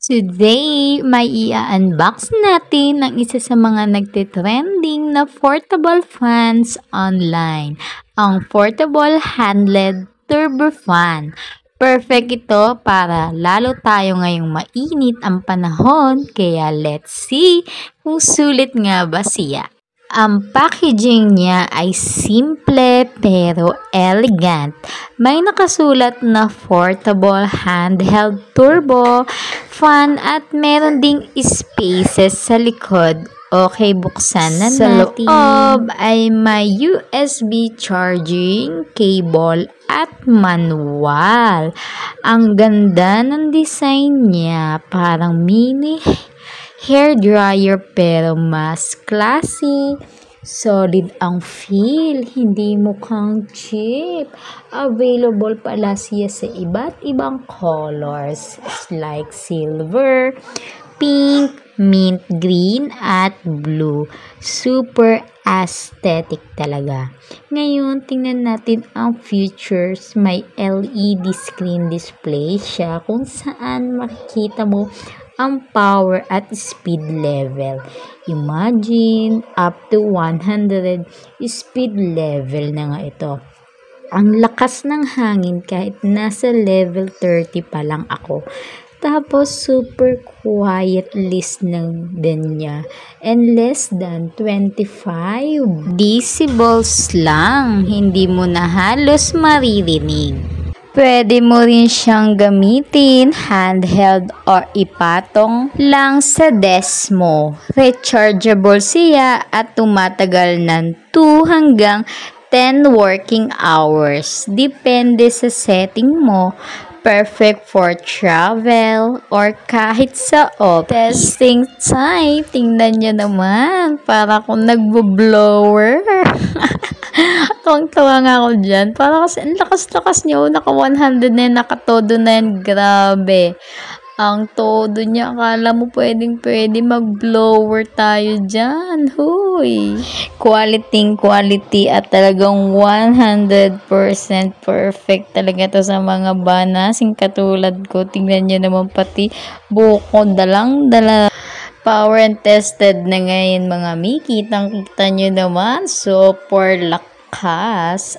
Today, may i-unbox natin ang isa sa mga nagtitrending na portable fans online, ang portable handled turbo fan. Perfect ito para lalo tayo ngayong mainit ang panahon, kaya let's see kung sulit nga ba siya. Ang packaging niya ay simple pero elegant. May nakasulat na portable handheld turbo fan at meron ding spaces sa likod. Okay, buksan na natin. Sa loob ay may USB charging cable at manual. Ang ganda ng design niya, parang mini hair dryer pero mas classy. Solid ang feel, hindi mukhang cheap. Available pala siya sa iba't ibang colors like silver, pink, mint green, at blue. Super aesthetic talaga. Ngayon, tingnan natin ang features. May LED screen display siya kung saan makikita mo ang power at speed level. Imagine, up to 100 speed level na nga ito. Ang lakas ng hangin kahit nasa level 30 pa lang ako. Tapos, super quiet listening din niya. And less than 25 decibels lang. Hindi mo na halos maririnig. Pwede mo rin siyang gamitin handheld or ipatong lang sa desk mo. Rechargeable siya at tumatagal ng 2 hanggang 10 working hours. Depende sa setting mo. Perfect for travel or kahit sa office. Testing time. Tingnan nyo naman. Para akong nagbo-blower. Tuwang-tuwa nga ako dyan. Para kasi ang lakas-lakas niya. Naka 100 na yun. Nakatodo na yan. Grabe. Ang todo niya. Akala mo pwedeng-pwede mag-blower tayo dyan. Huy. Quality at talagang 100% perfect talaga to sa mga banasing katulad ko. Tingnan niyo naman pati buko dalang-dala. Power and tested na ngayon mga mi. Kitang-kita nyo naman. Super lakas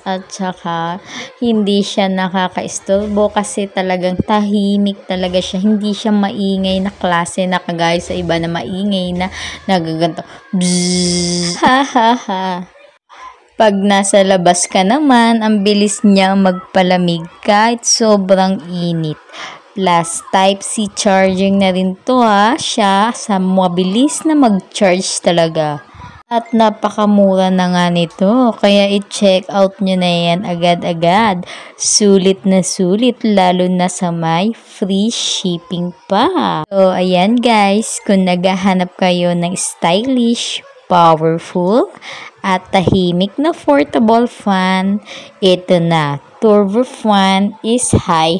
at saka hindi siya nakaka-istorbo kasi talagang tahimik talaga siya. Hindi siya maingay na klase na kagaya sa iba na maingay na nagaganto. Bzzz. Ha ha ha. Pag nasa labas ka naman, ang bilis niya magpalamig kahit sobrang init. Plus, Type-C charging na rin to siya sa mabilis na mag-charge talaga. At napakamura na nga nito, kaya i-check out nyo na yan agad-agad. Sulit na sulit, lalo na sa may free shipping pa. So, ayan guys, kung naghahanap kayo ng stylish, powerful, at tahimik na portable fan, ito na, Turbo Fan is high